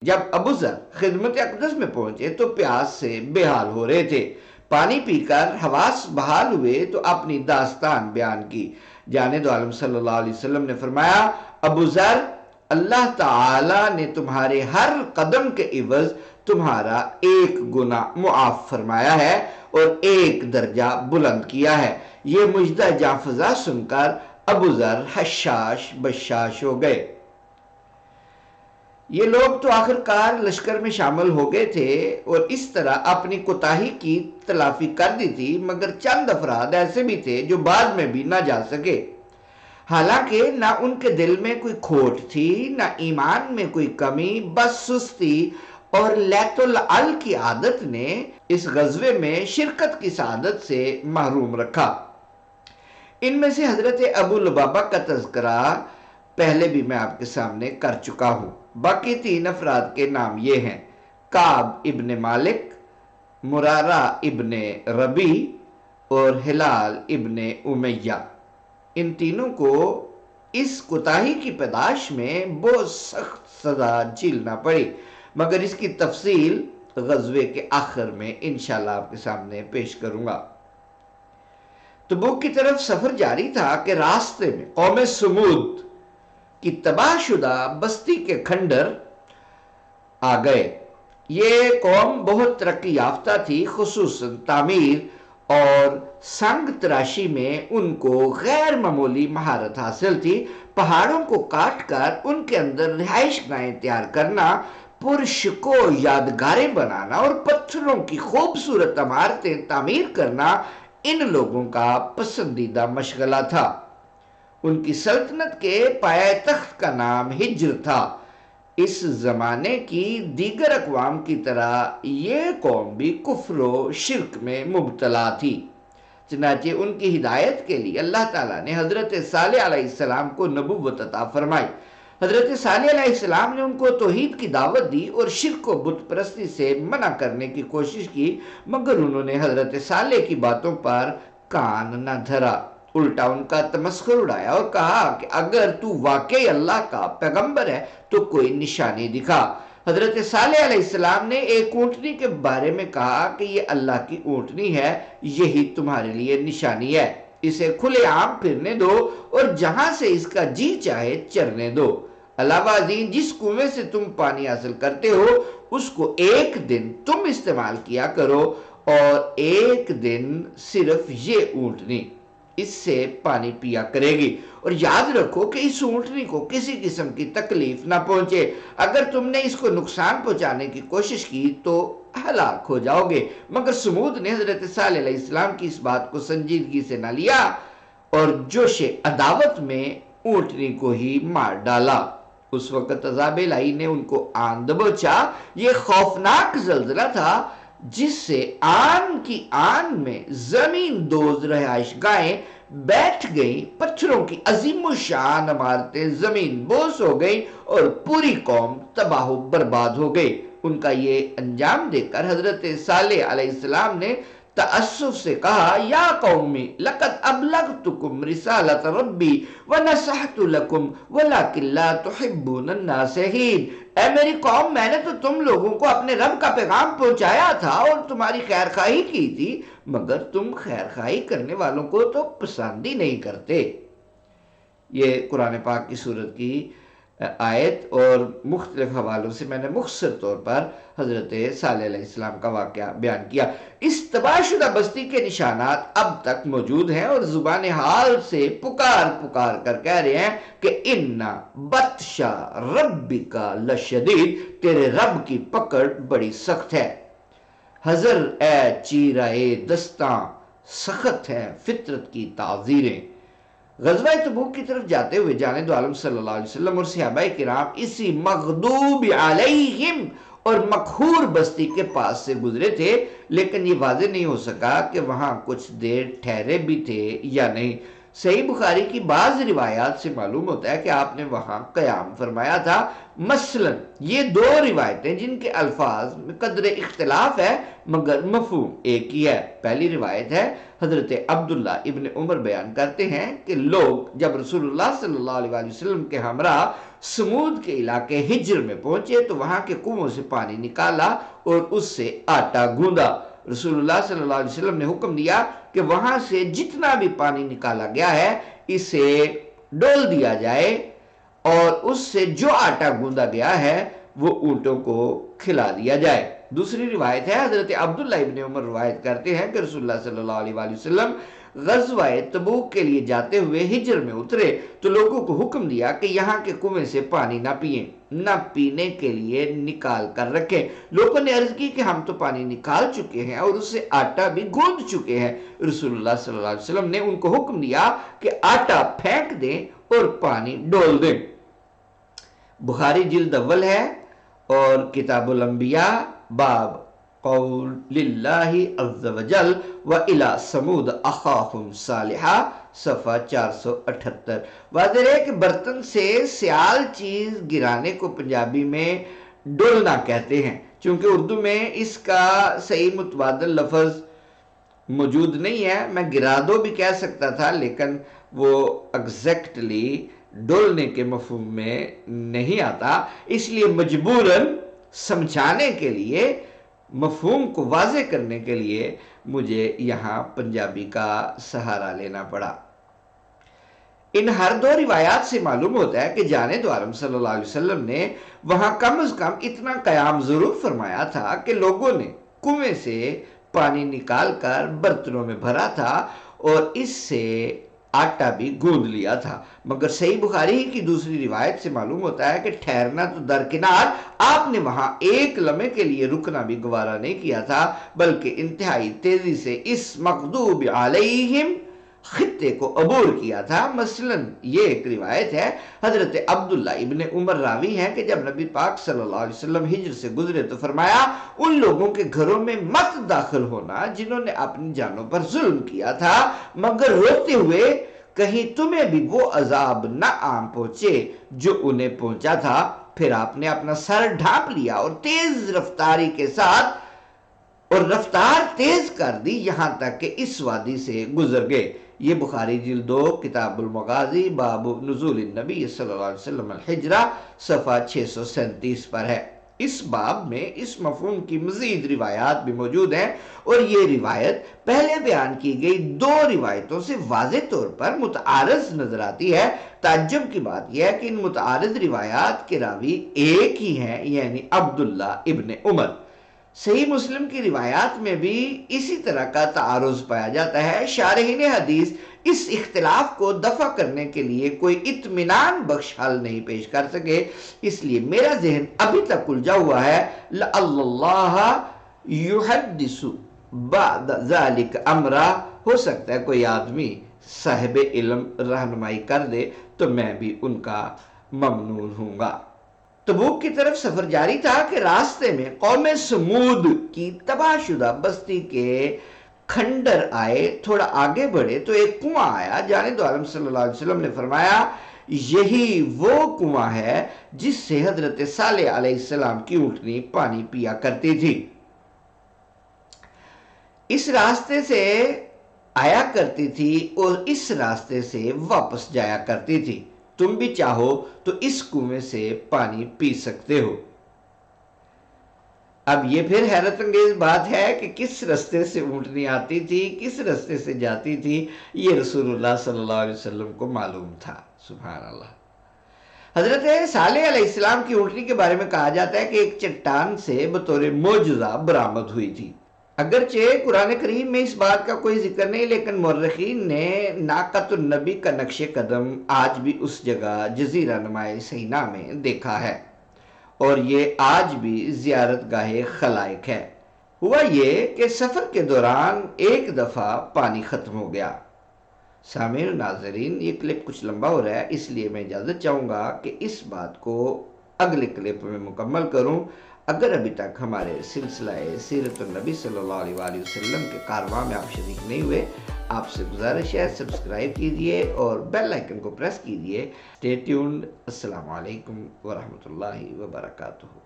جب ابو ذر خدمت اقدس میں پہنچے تو پیاس سے بے حال ہو رہے تھے۔ پانی پی کر حواس بحال ہوئے تو اپنی داستان بیان کی۔ جانے دو عالم صلی اللہ علیہ وسلم نے فرمایا، ابو ذر، اللہ تعالی نے تمہارے ہر قدم کے عوض تمہارا ایک گناہ معاف فرمایا ہے اور ایک درجہ بلند کیا ہے۔ یہ مجدہ جاں فضا سن کر ابو ذر حشاش بشاش ہو گئے۔ یہ لوگ تو آخرکار لشکر میں شامل ہو گئے تھے اور اس طرح اپنی کوتاہی کی تلافی کر دی تھی، مگر چند افراد ایسے بھی تھے جو بعد میں بھی نہ جا سکے۔ حالانکہ نہ ان کے دل میں کوئی کھوٹ تھی، نہ ایمان میں کوئی کمی، بس سستی اور لیت العل کی عادت نے اس غزوے میں شرکت کی سعادت سے محروم رکھا۔ ان میں سے حضرت ابو لبابہ کا تذکرہ پہلے بھی میں آپ کے سامنے کر چکا ہوں۔ باقی 3 افراد کے نام یہ ہیں: کعب ابن مالک، مرارہ ابن ربی اور ہلال ابن امیہ۔ ان تینوں کو اس کوتاہی کی پیداش میں بہت سخت سزا جھیلنا پڑی، مگر اس کی تفصیل غزوے کے آخر میں انشاءاللہ آپ کے سامنے پیش کروں گا۔ تبوک کی طرف سفر جاری تھا کہ راستے میں قوم سمود کی تباہ شدہ بستی کے کھنڈر آ گئے۔ یہ قوم بہت ترقی یافتہ تھی، خصوصاً تعمیر اور سنگ تراشی میں ان کو غیر معمولی مہارت حاصل تھی۔ پہاڑوں کو کاٹ کر ان کے اندر رہائش گاہیں تیار کرنا، پرشکو یادگاریں بنانا اور پتھروں کی خوبصورت عمارتیں تعمیر کرنا ان لوگوں کا پسندیدہ مشغلہ تھا۔ ان کی سلطنت کے پایہ تخت کا نام ہجر تھا۔ اس زمانے کی دیگر اقوام کی طرح یہ قوم بھی کفر و شرک میں مبتلا تھی، چنانچہ ان کی ہدایت کے لیے اللہ تعالیٰ نے حضرت صالح علیہ السلام کو نبوت عطا فرمائی۔ حضرت صالح علیہ السلام نے ان کو توحید کی دعوت دی اور شرک و بت پرستی سے منع کرنے کی کوشش کی، مگر انہوں نے حضرت صالح کی باتوں پر کان نہ دھرا، الٹا ان کا تمسخر اڑایا اور کہا کہ اگر تو واقعی اللہ کا پیغمبر ہے تو کوئی نشانی دکھا۔ حضرت صالح علیہ السلام نے ایک اونٹنی کے بارے میں کہا کہ یہ اللہ کی اونٹنی ہے، یہی تمہارے لیے نشانی ہے، اسے کھلے عام پھرنے دو اور جہاں سے اس کا جی چاہے چرنے دو۔ علاوہ ازیں جس کنویں سے تم پانی حاصل کرتے ہو اس کو ایک دن تم استعمال کیا کرو اور ایک دن صرف یہ اونٹنی اس سے پانی پیا کرے گی، اور یاد رکھو کہ اس اونٹنی کو کسی قسم کی تکلیف نہ پہنچے۔ اگر تم نے اس کو نقصان پہنچانے کی کوشش کی تو ہلاک ہو جاؤ گے۔ مگر سمود نے حضرت صالح علیہ السلام کی اس بات کو سنجیدگی سے نہ لیا اور جوش عداوت میں اونٹنی کو ہی مار ڈالا۔ اس وقت عذاب الہی نے ان کو آن دبوچا۔ یہ خوفناک زلزلہ تھا جس سے آن کی آن میں زمین دوز رہائش گاہیں بیٹھ گئیں، پتھروں کی عظیم و شان عمارتیں زمین بوس ہو گئیں اور پوری قوم تباہ و برباد ہو گئی۔ ان کا یہ انجام دیکھ کر حضرت صالح علیہ السلام نے تأسف سے کہا، یا قومی لقد ابلغتکم رسالت ربی ونصحت لکم ولکن لا تحبون الناصحین۔ اے میری قوم، میں نے تو تم لوگوں کو اپنے رب کا پیغام پہنچایا تھا اور تمہاری خیر خواہی کی تھی، مگر تم خیر خواہی کرنے والوں کو تو پسند ہی نہیں کرتے۔ یہ قرآن پاک کی سورت کی آیت اور مختلف حوالوں سے میں نے مختصر طور پر حضرت صالح علیہ السلام کا واقعہ بیان کیا۔ اس تباہ شدہ بستی کے نشانات اب تک موجود ہیں اور زبان حال سے پکار پکار کر کہہ رہے ہیں کہ اِنَّ بَطْشَ رَبِّكَ لَشَدِيدٌ، تیرے رب کی پکڑ بڑی سخت ہے۔ حذر اے چیرہ دستاں، سخت ہے فطرت کی تعزیریں۔ غزوہ تبوک کی طرف جاتے ہوئے جانے دو عالم صلی اللہ علیہ وسلم اور صحابہ کرام اسی مغضوب علیہم اور مقہور بستی کے پاس سے گزرے تھے، لیکن یہ واضح نہیں ہو سکا کہ وہاں کچھ دیر ٹھہرے بھی تھے یا نہیں۔ صحیح بخاری کی بعض روایات سے معلوم ہوتا ہے کہ آپ نے وہاں قیام فرمایا تھا۔ مثلا یہ دو روایتیں جن کے الفاظ میں قدر اختلاف ہے مگر مفہوم ایک ہی ہے۔ پہلی روایت ہے، حضرت عبداللہ ابن عمر بیان کرتے ہیں کہ لوگ جب رسول اللہ صلی اللہ علیہ وسلم کے ہمراہ سمود کے علاقے ہجر میں پہنچے تو وہاں کے کنووں سے پانی نکالا اور اس سے آٹا گوندا۔ رسول اللہ صلی اللہ علیہ وسلم نے حکم دیا کہ وہاں سے جتنا بھی پانی نکالا گیا ہے اسے ڈول دیا جائے اور اس سے جو آٹا گوندا گیا ہے وہ اونٹوں کو کھلا دیا جائے۔ دوسری روایت ہے، حضرت عبداللہ ابن عمر روایت کرتے ہیں کہ رسول اللہ صلی اللہ علیہ وسلم غزوہ تبوک کے لیے جاتے ہوئے ہجر میں اترے تو لوگوں کو حکم دیا کہ یہاں کے کنویں سے پانی نہ پیئیں، نہ پینے کے لیے نکال کر رکھیں۔ لوگوں نے عرض کی کہ ہم تو پانی نکال چکے ہیں اور اس سے آٹا بھی گوندھ چکے ہیں۔ رسول اللہ صلی اللہ علیہ وسلم نے ان کو حکم دیا کہ آٹا پھینک دیں اور پانی ڈول دیں۔ بخاری جلد اول ہے اور کتاب الانبیاء باب قول للہ عز وجل وَإِلَى سَمُودَ أَخَاهُمْ صَالِحًا صفحہ 478۔ واضح ہے کہ برتن سے سیال چیز گرانے کو پنجابی میں ڈولنا کہتے ہیں، چونکہ اردو میں اس کا صحیح متبادل لفظ موجود نہیں ہے۔ میں گرا دو بھی کہہ سکتا تھا لیکن وہ ایگزیکٹلی ڈولنے کے مفہوم میں نہیں آتا، اس لیے مجبوراً سمجھانے کے لیے، مفہوم کو واضح کرنے کے لیے مجھے یہاں پنجابی کا سہارا لینا پڑا۔ ان ہر دو روایات سے معلوم ہوتا ہے کہ جانب عالم صلی اللہ علیہ وسلم نے وہاں کم از کم اتنا قیام ضرور فرمایا تھا کہ لوگوں نے کنویں سے پانی نکال کر برتنوں میں بھرا تھا اور اس سے آٹا بھی گوندھ لیا تھا۔ مگر صحیح بخاری کی دوسری روایت سے معلوم ہوتا ہے کہ ٹھہرنا تو درکنار، آپ نے وہاں ایک لمحے کے لیے رکنا بھی گوارا نہیں کیا تھا، بلکہ انتہائی تیزی سے اس مغضوب علیہم خطے کو عبور کیا تھا۔ مثلا یہ ایک روایت ہے، حضرت عبداللہ ابن عمر راوی ہیں کہ جب نبی پاک صلی اللہ علیہ وسلم ہجر سے گزرے تو فرمایا ان لوگوں کے گھروں میں مت داخل ہونا جنہوں نے اپنی جانوں پر ظلم کیا تھا، مگر روتے ہوئے کہیں تمہیں بھی وہ عذاب نہ آن پہنچے جو انہیں پہنچا تھا۔ پھر آپ نے اپنا سر ڈھانپ لیا اور تیز رفتاری کے ساتھ اور رفتار تیز کر دی یہاں تک کہ اس وادی سے گزر گئے۔ یہ بخاری جلد 2 کتاب المغازی باب نزول النبی صلی اللہ علیہ وسلم الحجرہ صفحہ 637 پر ہے۔ اس باب میں اس مفہوم کی مزید روایات بھی موجود ہیں اور یہ روایت پہلے بیان کی گئی دو روایتوں سے واضح طور پر متعارض نظر آتی ہے۔ تعجب کی بات یہ ہے کہ ان متعارض روایات کے راوی ایک ہی ہیں، یعنی عبداللہ ابن عمر۔ صحیح مسلم کی روایات میں بھی اسی طرح کا تعارض پایا جاتا ہے۔ شارحین حدیث اس اختلاف کو دفع کرنے کے لیے کوئی اطمینان بخش حل نہیں پیش کر سکے، اس لیے میرا ذہن ابھی تک الجھا ہوا ہے۔ لعل اللہ یحدث بعد ذلک امرا، ہو سکتا ہے کوئی آدمی صاحب علم رہنمائی کر دے تو میں بھی ان کا ممنون ہوں گا۔ تبوک کی طرف سفر جاری تھا کہ راستے میں قوم سمود کی تباہ شدہ بستی کے کھنڈر آئے۔ تھوڑا آگے بڑھے تو ایک کنواں آیا۔ جانب عالم صلی اللہ علیہ وسلم نے فرمایا یہی وہ کنواں ہے جس سے حضرت صالح علیہ السلام کی اونٹنی پانی پیا کرتی تھی، اس راستے سے آیا کرتی تھی اور اس راستے سے واپس جایا کرتی تھی، تم بھی چاہو تو اس کنویں سے پانی پی سکتے ہو۔ اب یہ پھر حیرت انگیز بات ہے کہ کس راستے سے اونٹنی آتی تھی، کس راستے سے جاتی تھی، یہ رسول اللہ صلی اللہ علیہ وسلم کو معلوم تھا۔ سبحان اللہ۔ حضرت صالح علیہ السلام کی اونٹنی کے بارے میں کہا جاتا ہے کہ ایک چٹان سے بطور معجزہ برآمد ہوئی تھی۔ اگرچہ قرآن کریم میں اس بات کا کوئی ذکر نہیں، لیکن مورخین نے ناقۃ النبی کا نقش قدم آج بھی اس جگہ جزیرہ نمائے سینا میں دیکھا ہے اور یہ آج بھی زیارت گاہ خلائق ہے۔ ہوا یہ کہ سفر کے دوران ایک دفعہ پانی ختم ہو گیا۔ سامعین ناظرین، یہ کلپ کچھ لمبا ہو رہا ہے، اس لیے میں اجازت چاہوں گا کہ اس بات کو اگلے کلپ میں مکمل کروں۔ اگر ابھی تک ہمارے سلسلہ سیرت النبی صلی اللہ علیہ وآلہ وسلم کے کارواں میں آپ شریک نہیں ہوئے، آپ سے گزارش ہے سبسکرائب کیجئے اور بیل آئیکن کو پریس کیجئے۔ Stay tuned. السلام علیکم ورحمۃ اللہ وبرکاتہ۔